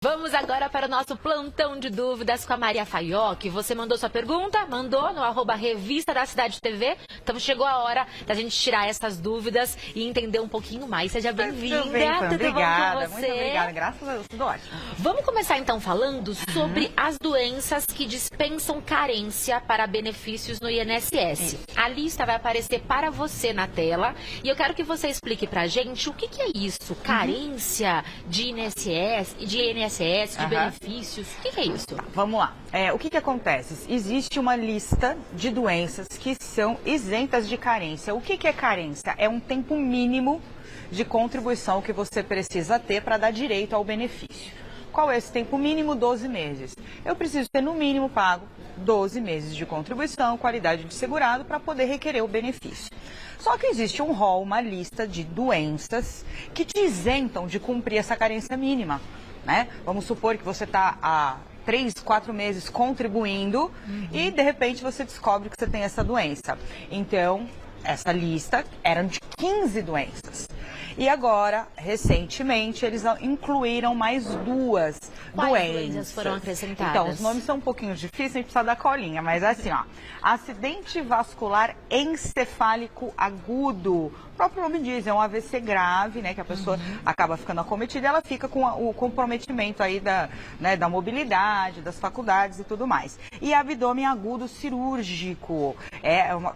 Vamos agora para o nosso plantão de dúvidas com a Maria Faioc. Você mandou sua pergunta? Mandou no @Revista da Cidade TV. Então chegou a hora da gente tirar essas dúvidas e entender um pouquinho mais. Seja bem-vinda. Tudo bem, tudo obrigada, bom com você? muito obrigada. Graças a Deus, tudo ótimo. Vamos começar então falando sobre as doenças que dispensam carência para benefícios no INSS. A lista vai aparecer para você na tela e eu quero que você explique pra gente o que é isso, carência de INSS, de benefícios, o que é isso? Vamos lá. O que acontece? Existe uma lista de doenças que são isentas de carência. O que é carência? É um tempo mínimo de contribuição que você precisa ter para dar direito ao benefício. Qual é esse tempo mínimo? 12 meses. Eu preciso ter no mínimo pago 12 meses de contribuição, qualidade de segurado, para poder requerer o benefício. Só que existe um rol, uma lista de doenças que te isentam de cumprir essa carência mínima, né? Vamos supor que você está há 3, 4 meses contribuindo e de repente você descobre que você tem essa doença. Então, essa lista era de 15 doenças. E agora, recentemente, eles incluíram mais duas doenças Foram acrescentadas? Então, os nomes são um pouquinho difíceis, a gente precisa dar colinha, mas assim, ó, acidente vascular encefálico agudo. O próprio nome diz, é um AVC grave, né, que a pessoa acaba ficando acometida e ela fica com o comprometimento aí da mobilidade, das faculdades e tudo mais. E abdômen agudo cirúrgico.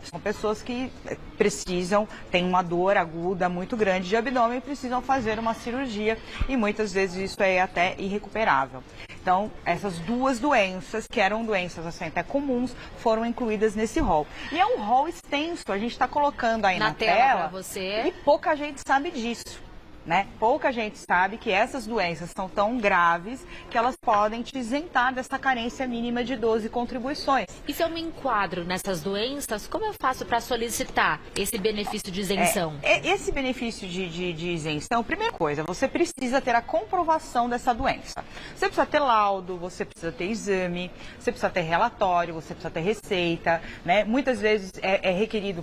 São pessoas que precisam, têm uma dor aguda muito grande de abdômen e precisam fazer uma cirurgia e muitas vezes isso é até irrecuperável. Então, essas duas doenças, que eram doenças assim, até comuns, foram incluídas nesse rol. E é um rol extenso, a gente está colocando aí na tela para você. E pouca gente sabe disso, né? Pouca gente sabe que essas doenças são tão graves que elas podem te isentar dessa carência mínima de 12 contribuições. E se eu me enquadro nessas doenças, como eu faço para solicitar esse benefício de isenção? Esse benefício de isenção, primeira coisa, você precisa ter a comprovação dessa doença. Você precisa ter laudo, você precisa ter exame, você precisa ter relatório, você precisa ter receita, né? Muitas vezes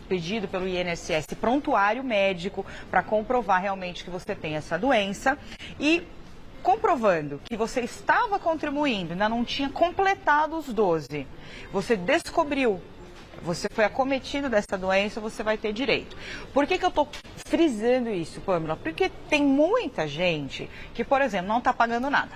pedido pelo INSS prontuário médico para comprovar realmente que você tem essa doença e comprovando que você estava contribuindo, ainda não tinha completado os 12, você descobriu, você foi acometido dessa doença, você vai ter direito. Por que eu estou frisando isso, Pâmela? Porque tem muita gente que, por exemplo, não está pagando nada.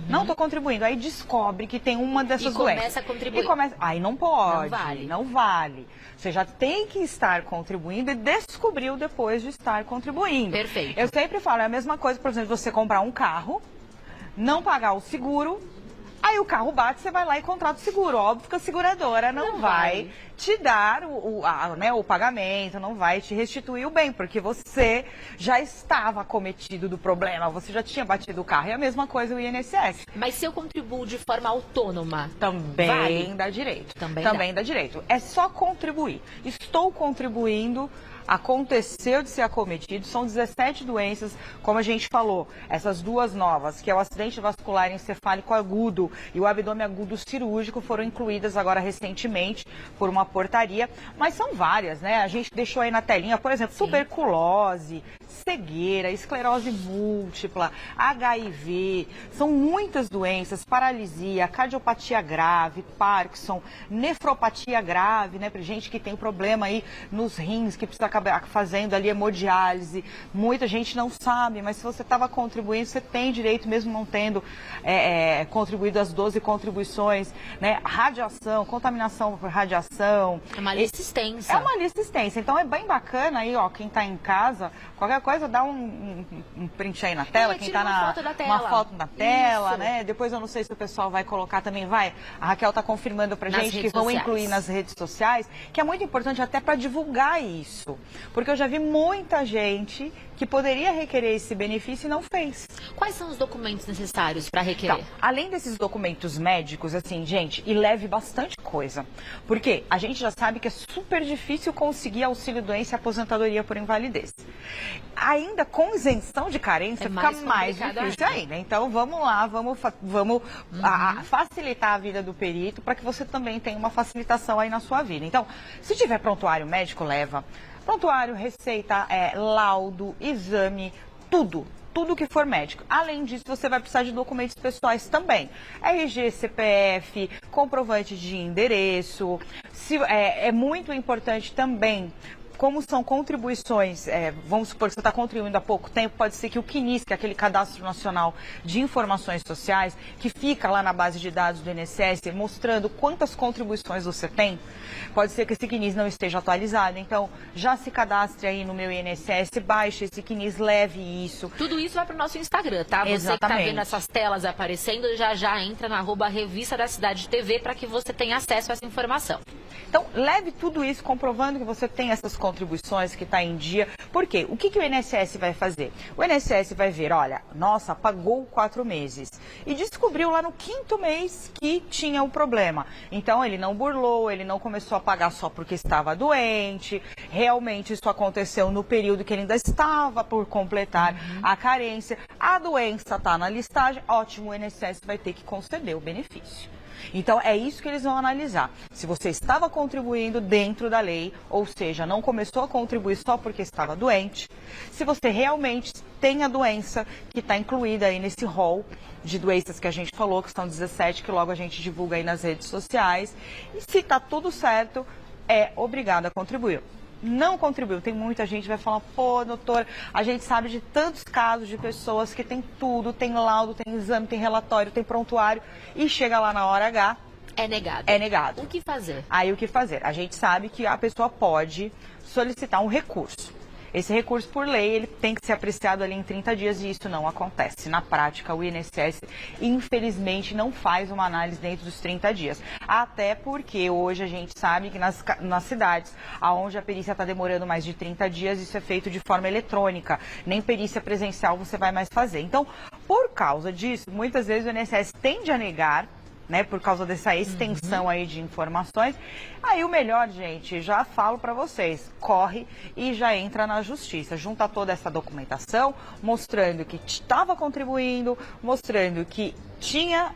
Não estou contribuindo. Aí descobre que tem uma dessas doenças. E começa a contribuir. Aí não pode. Não vale. Você já tem que estar contribuindo e descobriu depois de estar contribuindo. Perfeito. Eu sempre falo, é a mesma coisa, por exemplo, você comprar um carro, não pagar o seguro, aí o carro bate, você vai lá e contrata o seguro. Óbvio que a seguradora não vai te dar o pagamento, não vai te restituir o bem, porque você já estava acometido do problema, você já tinha batido o carro. É a mesma coisa o INSS. Mas se eu contribuo de forma autônoma, também dá direito. Também dá direito. É só contribuir. Estou contribuindo. Aconteceu de ser acometido, são 17 doenças, como a gente falou, essas duas novas, que é o acidente vascular encefálico agudo e o abdômen agudo cirúrgico, foram incluídas agora recentemente por uma portaria, mas são várias, né? A gente deixou aí na telinha, por exemplo, tuberculose, cegueira, esclerose múltipla, HIV, são muitas doenças, paralisia, cardiopatia grave, Parkinson, nefropatia grave, né? Pra gente que tem problema aí nos rins, que precisa acabar fazendo ali hemodiálise. Muita gente não sabe, mas se você estava contribuindo, você tem direito, mesmo não tendo contribuído as 12 contribuições, né? Radiação, contaminação por radiação. É uma lista extensa. É uma lista extensa. Então é bem bacana aí, ó, quem está em casa, qualquer coisa, dá um print aí na tela, quem está uma foto da tela. Uma foto na tela, Isso. né? Depois eu não sei se o pessoal vai colocar também, vai. A Raquel está confirmando pra gente que vão incluir nas redes sociais, que é muito importante até para divulgar isso. Porque eu já vi muita gente que poderia requerer esse benefício e não fez. Quais são os documentos necessários para requerer? Então, além desses documentos médicos, assim, gente, e leve bastante coisa. Porque a gente já sabe que é super difícil conseguir auxílio-doença e aposentadoria por invalidez. Ainda com isenção de carência, fica mais difícil ainda. Então, vamos lá, vamos facilitar a vida do perito para que você também tenha uma facilitação aí na sua vida. Então, se tiver prontuário médico, leva. Prontuário, receita, laudo, exame, tudo. tudo que for médico. Além disso, você vai precisar de documentos pessoais também. RG, CPF, comprovante de endereço. É muito importante também, como são contribuições, vamos supor que você está contribuindo há pouco tempo, pode ser que o CNIS, que é aquele Cadastro Nacional de Informações Sociais, que fica lá na base de dados do INSS, mostrando quantas contribuições você tem, pode ser que esse CNIS não esteja atualizado. Então, já se cadastre aí no meu INSS, baixe esse CNIS, leve isso. Tudo isso vai para o nosso Instagram, tá? Você que está vendo essas telas aparecendo, já entra na @Revista da Cidade TV para que você tenha acesso a essa informação. Então, leve tudo isso comprovando que você tem essas contribuições, que está em dia. Por quê? O que o INSS vai fazer? O INSS vai ver, olha, nossa, pagou 4 meses. E descobriu lá no 5º mês que tinha um problema. Então, ele não burlou, ele não começou a pagar só porque estava doente. Realmente, isso aconteceu no período que ele ainda estava por completar a carência. A doença está na listagem, ótimo, o INSS vai ter que conceder o benefício. Então, é isso que eles vão analisar. Se você estava contribuindo dentro da lei, ou seja, não começou a contribuir só porque estava doente. Se você realmente tem a doença que está incluída aí nesse rol de doenças que a gente falou, que são 17, que logo a gente divulga aí nas redes sociais. E se está tudo certo, é obrigado a contribuir. Não contribuiu. Tem muita gente que vai falar, pô, doutor, a gente sabe de tantos casos de pessoas que tem tudo, tem laudo, tem exame, tem relatório, tem prontuário, e chega lá na hora H... É negado. É negado. O que fazer? Aí o que fazer? A gente sabe que a pessoa pode solicitar um recurso. Esse recurso, por lei, ele tem que ser apreciado ali em 30 dias e isso não acontece. Na prática, o INSS, infelizmente, não faz uma análise dentro dos 30 dias. Até porque hoje a gente sabe que nas cidades onde a perícia está demorando mais de 30 dias, isso é feito de forma eletrônica. Nem perícia presencial você vai mais fazer. Então, por causa disso, muitas vezes o INSS tende a negar, né, por causa dessa extensão aí de informações. Aí o melhor, gente, já falo para vocês, corre e já entra na justiça, junta toda essa documentação, mostrando que estava contribuindo, mostrando que tinha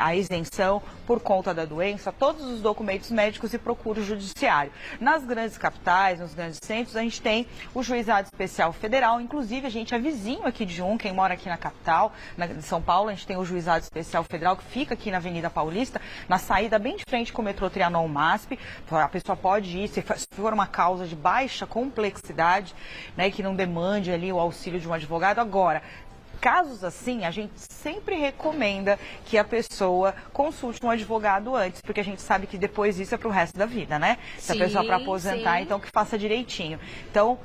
a isenção por conta da doença, todos os documentos médicos e procura o judiciário. Nas grandes capitais, nos grandes centros, a gente tem o Juizado Especial Federal, inclusive a gente é vizinho aqui de quem mora aqui na capital, de São Paulo, a gente tem o Juizado Especial Federal, que fica aqui na Avenida Paulista, na saída bem de frente com o metrô Trianon MASP. A pessoa pode ir, se for uma causa de baixa complexidade, né, que não demande ali o auxílio de um advogado. Agora, casos assim, a gente sempre recomenda que a pessoa consulte um advogado antes, porque a gente sabe que depois isso é para o resto da vida, né? Se a pessoa para aposentar, então que faça direitinho. Então,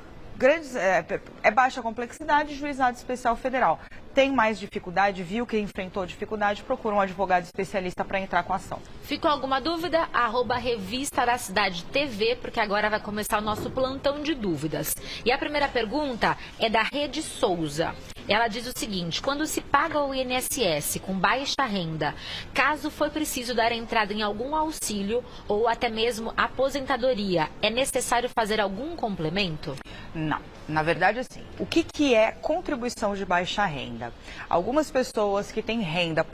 baixa complexidade, Juizado Especial Federal. Tem mais dificuldade, viu que enfrentou dificuldade, procura um advogado especialista para entrar com a ação. Ficou alguma dúvida? @Revista da Cidade TV, porque agora vai começar o nosso plantão de dúvidas. E a primeira pergunta é da Rede Souza. Ela diz o seguinte: quando se paga o INSS com baixa renda, caso for preciso dar entrada em algum auxílio ou até mesmo aposentadoria, é necessário fazer algum complemento? Não. Na verdade, assim, o que é contribuição de baixa renda? Algumas pessoas que têm renda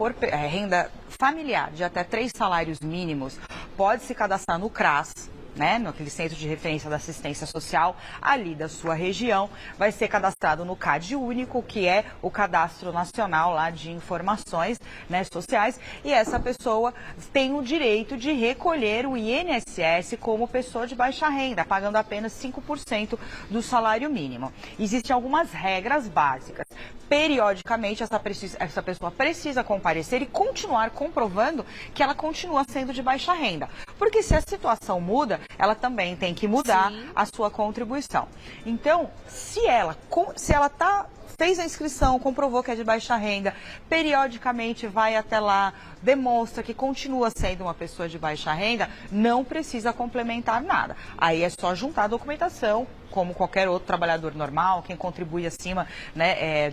familiar de até 3 salários mínimos pode se cadastrar no CRAS, né, naquele Centro de Referência da Assistência Social, ali da sua região, vai ser cadastrado no CAD Único, que é o Cadastro Nacional lá de Informações, né, Sociais, e essa pessoa tem o direito de recolher o INSS como pessoa de baixa renda, pagando apenas 5% do salário mínimo. Existem algumas regras básicas. Periodicamente, essa pessoa precisa comparecer e continuar comprovando que ela continua sendo de baixa renda. Porque se a situação muda, ela também tem que mudar a sua contribuição. Então, se ela fez a inscrição, comprovou que é de baixa renda, periodicamente vai até lá, demonstra que continua sendo uma pessoa de baixa renda, não precisa complementar nada. Aí é só juntar a documentação, como qualquer outro trabalhador normal, quem contribui acima, né,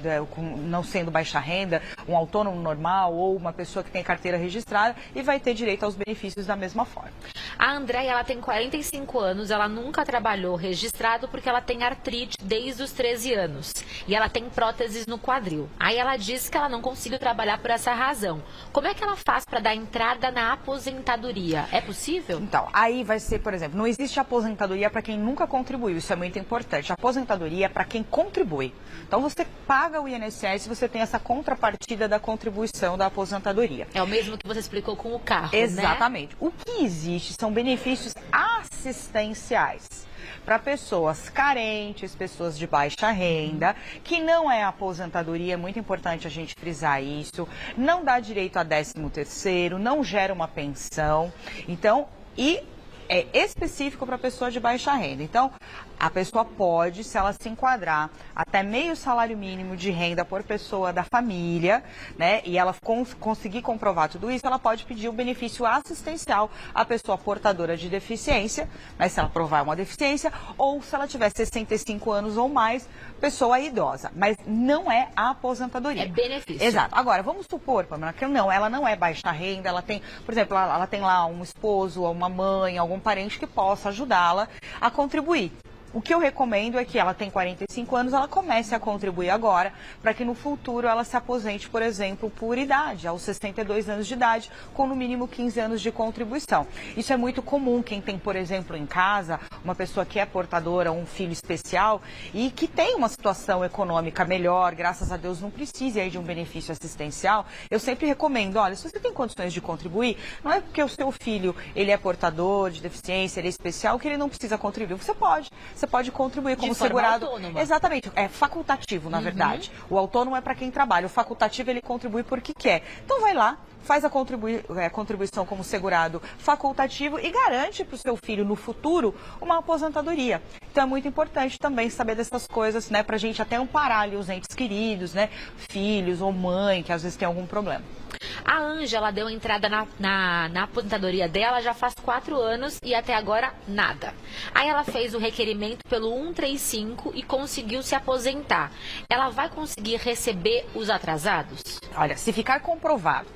não sendo baixa renda, um autônomo normal ou uma pessoa que tem carteira registrada, e vai ter direito aos benefícios da mesma forma. A Andréia, ela tem 45 anos, ela nunca trabalhou registrado porque ela tem artrite desde os 13 anos. E ela tem próteses no quadril. Aí ela diz que ela não conseguiu trabalhar por essa razão. Como é que ela faz para dar entrada na aposentadoria? É possível? Então, aí vai ser, por exemplo, não existe aposentadoria para quem nunca contribuiu, isso é muito importante. A aposentadoria é para quem contribui. Então, você paga o INSS, você tem essa contrapartida da contribuição da aposentadoria. É o mesmo que você explicou com o carro, Exatamente. né? O que existe são benefícios assistenciais para pessoas carentes, pessoas de baixa renda, que não é aposentadoria, é muito importante a gente frisar isso, não dá direito a 13º, não gera uma pensão, então, e é específico para pessoa de baixa renda. Então, a pessoa pode, se ela se enquadrar, até meio salário mínimo de renda por pessoa da família, né? E ela conseguir comprovar tudo isso, ela pode pedir o benefício assistencial à pessoa portadora de deficiência, mas se ela provar uma deficiência, ou se ela tiver 65 anos ou mais, pessoa idosa. Mas não é a aposentadoria. É benefício. Exato. Agora, vamos supor, Pamela, que não, ela não é baixa renda, ela tem, por exemplo, ela tem lá um esposo, uma mãe, algum parente que possa ajudá-la a contribuir. O que eu recomendo é que ela tem 45 anos, ela comece a contribuir agora, para que no futuro ela se aposente, por exemplo, por idade, aos 62 anos de idade, com no mínimo 15 anos de contribuição. Isso é muito comum, quem tem, por exemplo, em casa, uma pessoa que é portadora, um filho especial, e que tem uma situação econômica melhor, graças a Deus não precise aí de um benefício assistencial, eu sempre recomendo, olha, se você tem condições de contribuir, não é porque o seu filho, ele é portador de deficiência, ele é especial, que ele não precisa contribuir. Você pode contribuir como segurado. Autônoma. Exatamente, é facultativo, na verdade. O autônomo é para quem trabalha, o facultativo ele contribui porque quer. Então vai lá, faz a contribuição como segurado facultativo e garante para o seu filho no futuro uma aposentadoria. Então é muito importante também saber dessas coisas, né, para a gente até amparar ali os entes queridos, né, filhos ou mãe que às vezes tem algum problema. A Ângela deu entrada na aposentadoria dela já faz 4 anos e até agora nada. Aí ela fez o requerimento pelo 135 e conseguiu se aposentar. Ela vai conseguir receber os atrasados? Olha, se ficar comprovado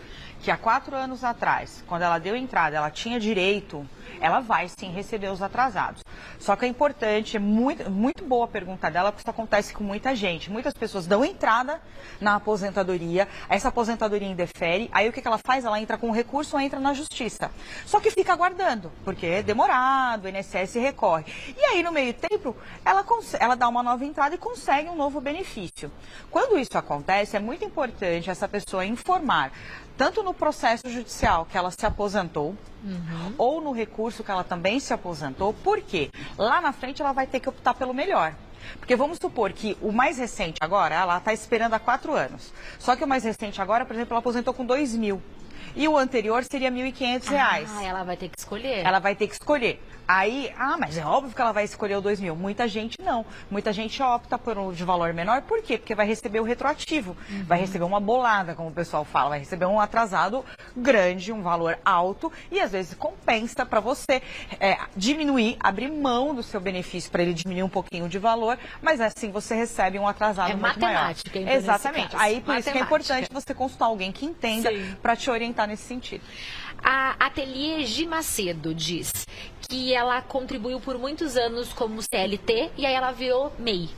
que há 4 anos atrás, quando ela deu entrada, ela tinha direito, ela vai sim receber os atrasados. Só que é importante, é muito boa a pergunta dela, porque isso acontece com muita gente. Muitas pessoas dão entrada na aposentadoria, essa aposentadoria indefere, aí o que ela faz? Ela entra com recurso ou entra na justiça. Só que fica aguardando, porque é demorado, o INSS recorre. E aí, no meio tempo, ela dá uma nova entrada e consegue um novo benefício. Quando isso acontece, é muito importante essa pessoa informar, tanto no processo judicial que ela se aposentou, ou no recurso que ela também se aposentou, porque lá na frente ela vai ter que optar pelo melhor. Porque vamos supor que o mais recente agora, ela está esperando há 4 anos. Só que o mais recente agora, por exemplo, ela aposentou com 2.000. E o anterior seria R$ 1.500. Ah, ela vai ter que escolher. Ela vai ter que escolher. Aí, mas é óbvio que ela vai escolher o 2.000. Muita gente não. Muita gente opta por um de valor menor. Por quê? Porque vai receber o retroativo. Vai receber uma bolada, como o pessoal fala. Vai receber um atrasado grande, um valor alto. E às vezes compensa para você diminuir, abrir mão do seu benefício para ele diminuir um pouquinho de valor. Mas assim você recebe um atrasado muito matemática, maior. Então, exatamente. Aí por isso que é importante você consultar alguém que entenda para te orientar nesse sentido. A Ateliê G. Macedo diz que ela contribuiu por muitos anos como CLT e aí ela virou MEI.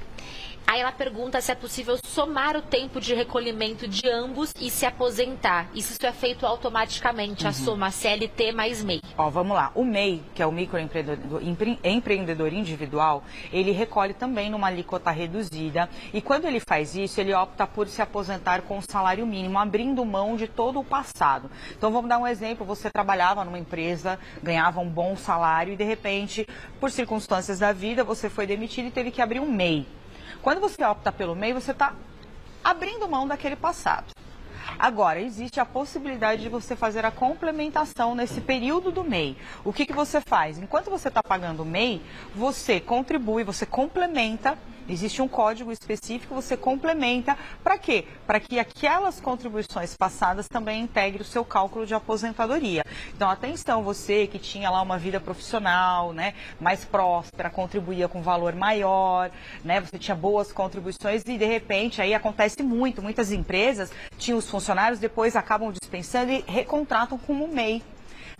Aí ela pergunta se é possível somar o tempo de recolhimento de ambos e se aposentar. E se isso é feito automaticamente, a soma CLT mais MEI. Vamos lá. O MEI, que é o microempreendedor individual, ele recolhe também numa alíquota reduzida. E quando ele faz isso, ele opta por se aposentar com o salário mínimo, abrindo mão de todo o passado. Então vamos dar um exemplo. Você trabalhava numa empresa, ganhava um bom salário e de repente, por circunstâncias da vida, você foi demitido e teve que abrir um MEI. Quando você opta pelo MEI, você está abrindo mão daquele passado. Agora, existe a possibilidade de você fazer a complementação nesse período do MEI. O que você faz? Enquanto você está pagando o MEI, você contribui, você complementa. Existe um código específico, você complementa. Para quê? Para que aquelas contribuições passadas também integre o seu cálculo de aposentadoria. Então, atenção, você que tinha lá uma vida profissional, né, mais próspera, contribuía com valor maior, né, você tinha boas contribuições e, de repente, aí acontece muitas empresas tinham os funcionários, depois acabam dispensando e recontratam como MEI.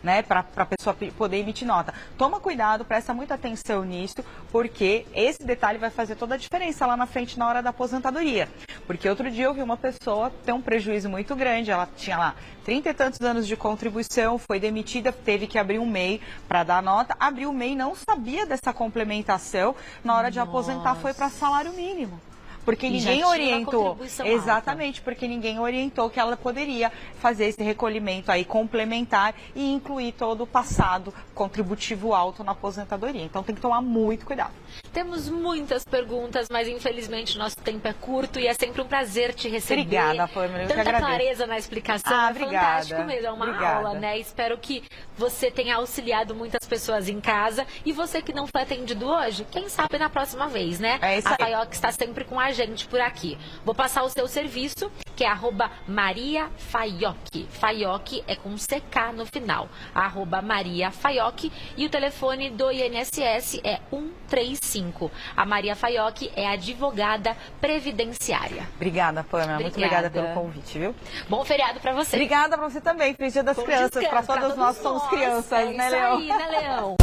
né, para a pessoa poder emitir nota. Toma cuidado, presta muita atenção nisso, porque esse detalhe vai fazer toda a diferença lá na frente na hora da aposentadoria. Porque outro dia eu vi uma pessoa ter um prejuízo muito grande, ela tinha lá 30 e tantos anos de contribuição, foi demitida, teve que abrir um MEI para dar nota, abriu o MEI, não sabia dessa complementação, na hora de aposentar foi para salário mínimo. Porque ninguém orientou. Exatamente, porque ninguém orientou que ela poderia fazer esse recolhimento aí complementar e incluir todo o passado contributivo alto na aposentadoria. Então tem que tomar muito cuidado. Temos muitas perguntas, mas infelizmente nosso tempo é curto e é sempre um prazer te receber. Obrigada, Pâmela, eu que Tanta agradeço. clareza na explicação, é fantástico mesmo, é uma aula, né? Espero que você tenha auxiliado muitas pessoas em casa e você que não foi atendido hoje, quem sabe na próxima vez, né? É isso aí. A FAIOC está sempre com a gente por aqui. Vou passar o seu serviço, que é @MariaFaioc. Faioc é com CK no final. @MariaFaioc e o telefone do INSS é 135. A Maria Faioc é advogada previdenciária. Obrigada, Pâmela. Muito obrigada pelo convite, viu? Bom feriado para você. Obrigada para você também. Feliz Dia das Crianças. Para todos nós somos crianças, né, Leão? Isso aí, né, Leão?